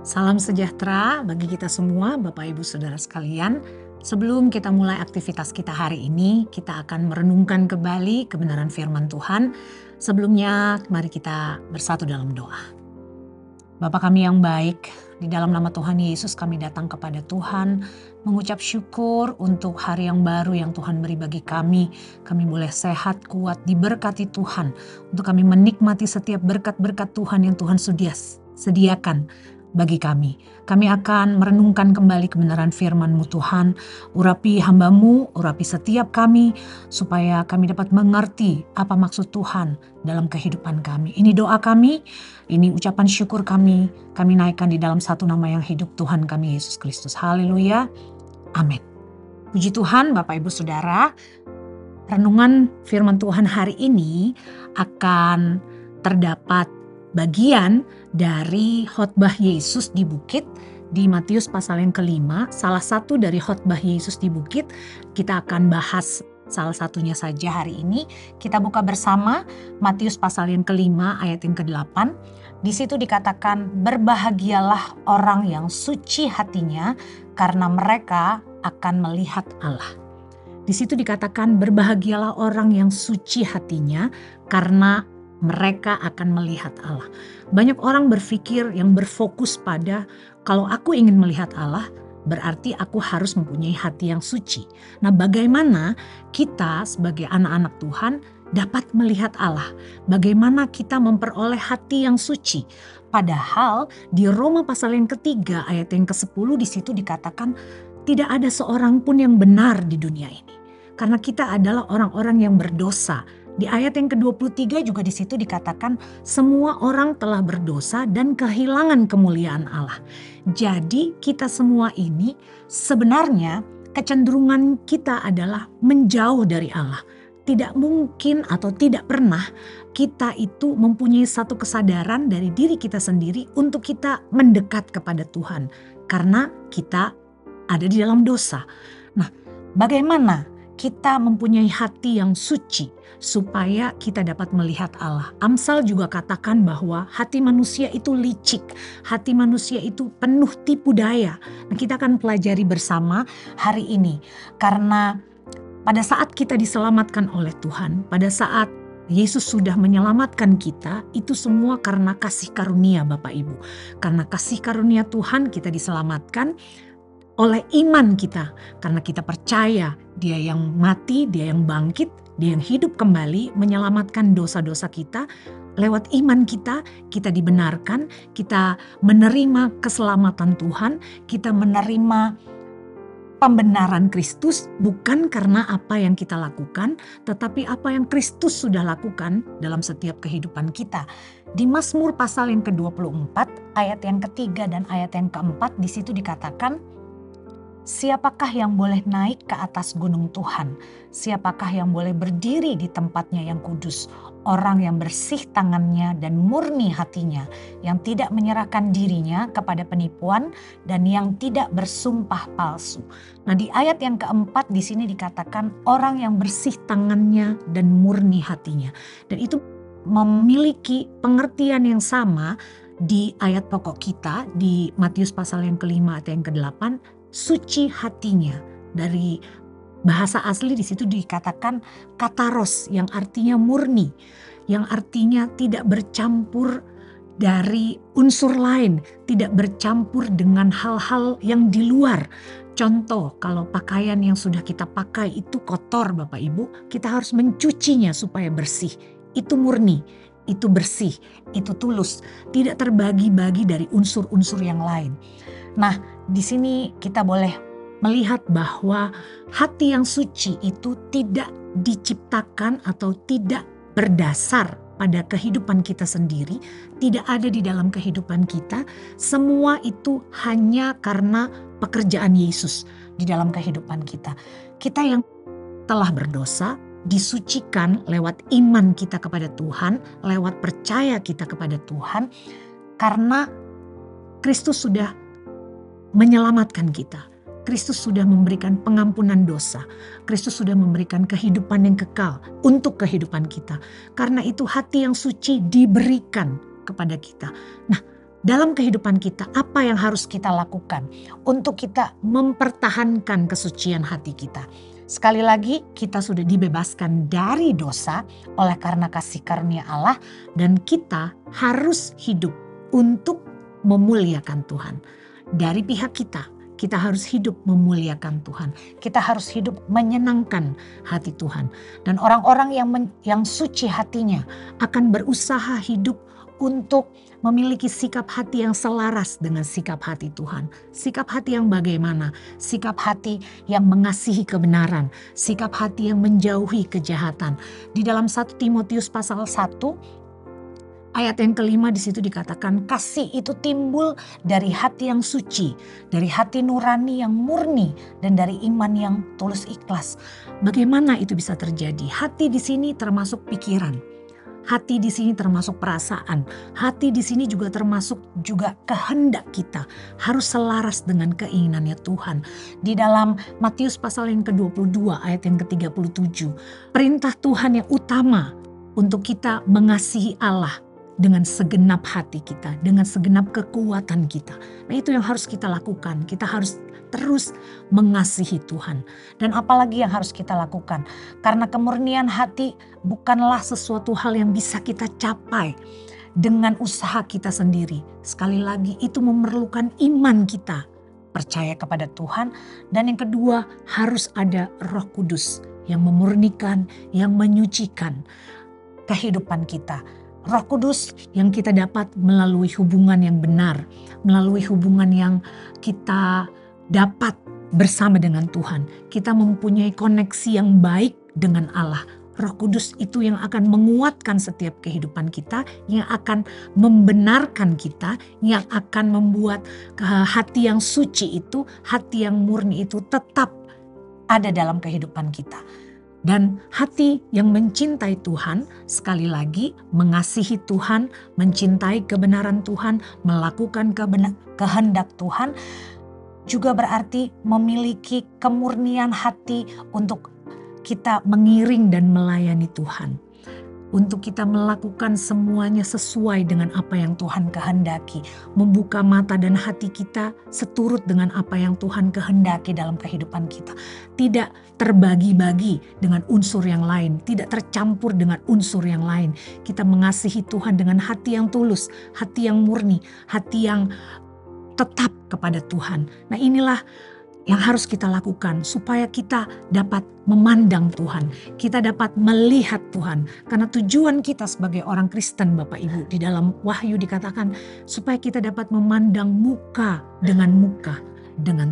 Salam sejahtera bagi kita semua, Bapak Ibu Saudara sekalian. Sebelum kita mulai aktivitas kita hari ini, kita akan merenungkan kembali kebenaran firman Tuhan. Sebelumnya, mari kita bersatu dalam doa. Bapa kami yang baik, di dalam nama Tuhan Yesus kami datang kepada Tuhan, mengucap syukur untuk hari yang baru yang Tuhan beri bagi kami. Kami boleh sehat, kuat, diberkati Tuhan, untuk kami menikmati setiap berkat-berkat Tuhan yang Tuhan sediakan bagi kami. Kami akan merenungkan kembali kebenaran firman-Mu Tuhan. Urapi hamba-Mu, urapi setiap kami, supaya kami dapat mengerti apa maksud Tuhan dalam kehidupan kami. Ini doa kami, ini ucapan syukur kami naikkan di dalam satu nama yang hidup, Tuhan kami Yesus Kristus. Haleluya, amin. Puji Tuhan Bapak Ibu Saudara, renungan firman Tuhan hari ini akan terdapat bagian dari khotbah Yesus di bukit di Matius pasal yang kelima. Salah satu dari khotbah Yesus di bukit, kita akan bahas salah satunya saja hari ini. Kita buka bersama Matius pasal yang kelima ayat yang ke-8. Di situ dikatakan, berbahagialah orang yang suci hatinya karena mereka akan melihat Allah. Di situ dikatakan, berbahagialah orang yang suci hatinya karena mereka akan melihat Allah. Banyak orang berpikir yang berfokus pada, kalau aku ingin melihat Allah, berarti aku harus mempunyai hati yang suci. Nah, bagaimana kita sebagai anak-anak Tuhan dapat melihat Allah? Bagaimana kita memperoleh hati yang suci? Padahal di Roma pasal yang ketiga ayat yang ke-10 di situ dikatakan, tidak ada seorang pun yang benar di dunia ini. Karena kita adalah orang-orang yang berdosa. Di ayat yang ke-23 juga di situ dikatakan, semua orang telah berdosa dan kehilangan kemuliaan Allah. Jadi kita semua ini sebenarnya kecenderungan kita adalah menjauh dari Allah. Tidak mungkin atau tidak pernah kita itu mempunyai satu kesadaran dari diri kita sendiri untuk kita mendekat kepada Tuhan. Karena kita ada di dalam dosa. Nah, bagaimana kita mempunyai hati yang suci supaya kita dapat melihat Allah? Amsal juga katakan bahwa hati manusia itu licik, hati manusia itu penuh tipu daya. Nah, kita akan pelajari bersama hari ini, karena pada saat kita diselamatkan oleh Tuhan, pada saat Yesus sudah menyelamatkan kita, itu semua karena kasih karunia Bapak Ibu. Karena kasih karunia Tuhan kita diselamatkan oleh iman kita, karena kita percaya Dia yang mati, Dia yang bangkit, Dia yang hidup kembali menyelamatkan dosa-dosa kita. Lewat iman kita dibenarkan, kita menerima keselamatan Tuhan, kita menerima pembenaran Kristus bukan karena apa yang kita lakukan, tetapi apa yang Kristus sudah lakukan dalam setiap kehidupan kita. Di Mazmur pasal yang ke-24 ayat yang ketiga dan ayat yang keempat di situ dikatakan, siapakah yang boleh naik ke atas gunung Tuhan? Siapakah yang boleh berdiri di tempatnya yang kudus? Orang yang bersih tangannya dan murni hatinya, yang tidak menyerahkan dirinya kepada penipuan dan yang tidak bersumpah palsu. Nah, di ayat yang keempat di sini dikatakan orang yang bersih tangannya dan murni hatinya. Dan itu memiliki pengertian yang sama di ayat pokok kita di Matius pasal yang kelima ayat yang ke-8. Suci hatinya, dari bahasa asli di situ dikatakan kataros, yang artinya murni, yang artinya tidak bercampur dari unsur lain, tidak bercampur dengan hal-hal yang di luar. Contoh, kalau pakaian yang sudah kita pakai itu kotor Bapak Ibu, kita harus mencucinya supaya bersih. Itu murni, itu bersih, itu tulus, tidak terbagi-bagi dari unsur-unsur yang lain. Nah, di sini kita boleh melihat bahwa hati yang suci itu tidak diciptakan atau tidak berdasar pada kehidupan kita sendiri, tidak ada di dalam kehidupan kita. Semua itu hanya karena pekerjaan Yesus di dalam kehidupan kita. Kita yang telah berdosa disucikan lewat iman kita kepada Tuhan, lewat percaya kita kepada Tuhan, karena Kristus sudah menyelamatkan kita. Kristus sudah memberikan pengampunan dosa. Kristus sudah memberikan kehidupan yang kekal untuk kehidupan kita. Karena itu hati yang suci diberikan kepada kita. Nah, dalam kehidupan kita apa yang harus kita lakukan untuk kita mempertahankan kesucian hati kita. Sekali lagi, kita sudah dibebaskan dari dosa oleh karena kasih karunia Allah, dan kita harus hidup untuk memuliakan Tuhan. Dari pihak kita harus hidup memuliakan Tuhan. Kita harus hidup menyenangkan hati Tuhan. Dan orang-orang yang suci hatinya akan berusaha hidup untuk memiliki sikap hati yang selaras dengan sikap hati Tuhan. Sikap hati yang bagaimana? Sikap hati yang mengasihi kebenaran. Sikap hati yang menjauhi kejahatan. Di dalam 1 Timotius pasal 1 ayat yang kelima di situ dikatakan, kasih itu timbul dari hati yang suci, dari hati nurani yang murni, dan dari iman yang tulus ikhlas. Bagaimana itu bisa terjadi? Hati di sini termasuk pikiran. Hati di sini termasuk perasaan. Hati di sini juga termasuk kehendak kita. Harus selaras dengan keinginannya Tuhan. Di dalam Matius pasal yang ke-22 ayat yang ke-37. Perintah Tuhan yang utama untuk kita mengasihi Allah dengan segenap hati kita, dengan segenap kekuatan kita. Nah, itu yang harus kita lakukan. Kita harus terus mengasihi Tuhan. Dan apalagi yang harus kita lakukan? Karena kemurnian hati bukanlah sesuatu hal yang bisa kita capai dengan usaha kita sendiri. Sekali lagi, itu memerlukan iman kita, percaya kepada Tuhan. Dan yang kedua, harus ada Roh Kudus yang memurnikan, yang menyucikan kehidupan kita. Roh Kudus yang kita dapat melalui hubungan yang benar, melalui hubungan yang kita dapat bersama dengan Tuhan. Kita mempunyai koneksi yang baik dengan Allah. Roh Kudus itu yang akan menguatkan setiap kehidupan kita, yang akan membenarkan kita, yang akan membuat hati yang suci itu, hati yang murni itu tetap ada dalam kehidupan kita. Dan hati yang mencintai Tuhan, sekali lagi mengasihi Tuhan, mencintai kebenaran Tuhan, melakukan kehendak Tuhan, juga berarti memiliki kemurnian hati untuk kita mengiring dan melayani Tuhan. Untuk kita melakukan semuanya sesuai dengan apa yang Tuhan kehendaki. Membuka mata dan hati kita seturut dengan apa yang Tuhan kehendaki dalam kehidupan kita. Tidak terbagi-bagi dengan unsur yang lain. Tidak tercampur dengan unsur yang lain. Kita mengasihi Tuhan dengan hati yang tulus, hati yang murni, hati yang tetap kepada Tuhan. Nah, inilah yang harus kita lakukan supaya kita dapat memandang Tuhan. Kita dapat melihat Tuhan. Karena tujuan kita sebagai orang Kristen, Bapak Ibu, di dalam Wahyu dikatakan supaya kita dapat memandang muka dengan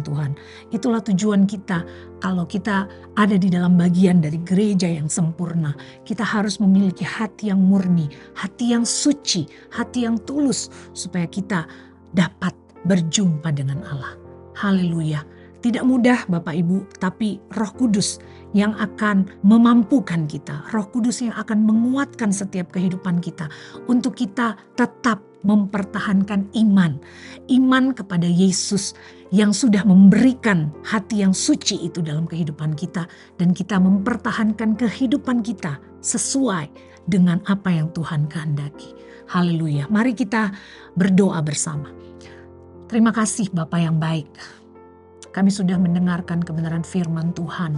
Tuhan. Itulah tujuan kita. Kalau kita ada di dalam bagian dari gereja yang sempurna, kita harus memiliki hati yang murni, hati yang suci, hati yang tulus, supaya kita dapat berjumpa dengan Allah. Haleluya. Tidak mudah Bapak Ibu, tapi Roh Kudus yang akan memampukan kita. Roh Kudus yang akan menguatkan setiap kehidupan kita untuk kita tetap mempertahankan iman. Iman kepada Yesus yang sudah memberikan hati yang suci itu dalam kehidupan kita. Dan kita mempertahankan kehidupan kita sesuai dengan apa yang Tuhan kehendaki. Haleluya. Mari kita berdoa bersama. Terima kasih Bapa yang baik. Kami sudah mendengarkan kebenaran firman Tuhan.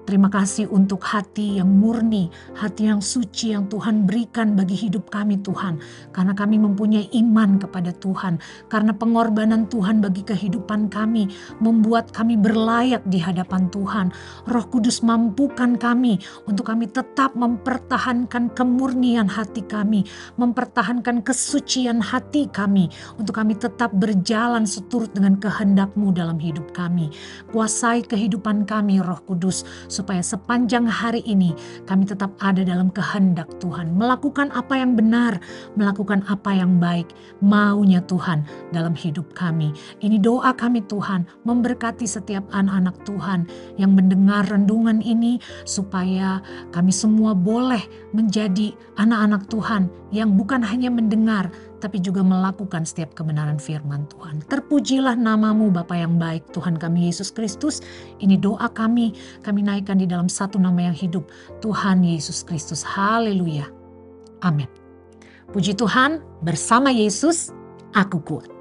Terima kasih untuk hati yang murni, hati yang suci yang Tuhan berikan bagi hidup kami Tuhan. Karena kami mempunyai iman kepada Tuhan. Karena pengorbanan Tuhan bagi kehidupan kami membuat kami berlayak di hadapan Tuhan. Roh Kudus mampukan kami untuk kami tetap mempertahankan kemurnian hati kami. Mempertahankan kesucian hati kami. Untuk kami tetap berjalan seturut dengan kehendak-Mu dalam hidup kami. Kuasai kehidupan kami Roh Kudus, supaya sepanjang hari ini kami tetap ada dalam kehendak Tuhan. Melakukan apa yang benar, melakukan apa yang baik, maunya Tuhan dalam hidup kami. Ini doa kami Tuhan, memberkati setiap anak-anak Tuhan yang mendengar renungan ini, supaya kami semua boleh menjadi anak-anak Tuhan yang bukan hanya mendengar, tapi juga melakukan setiap kebenaran firman Tuhan. Terpujilah nama-Mu Bapa yang baik, Tuhan kami Yesus Kristus. Ini doa kami naikkan di dalam satu nama yang hidup, Tuhan Yesus Kristus. Haleluya. Amin. Puji Tuhan, bersama Yesus aku kuat.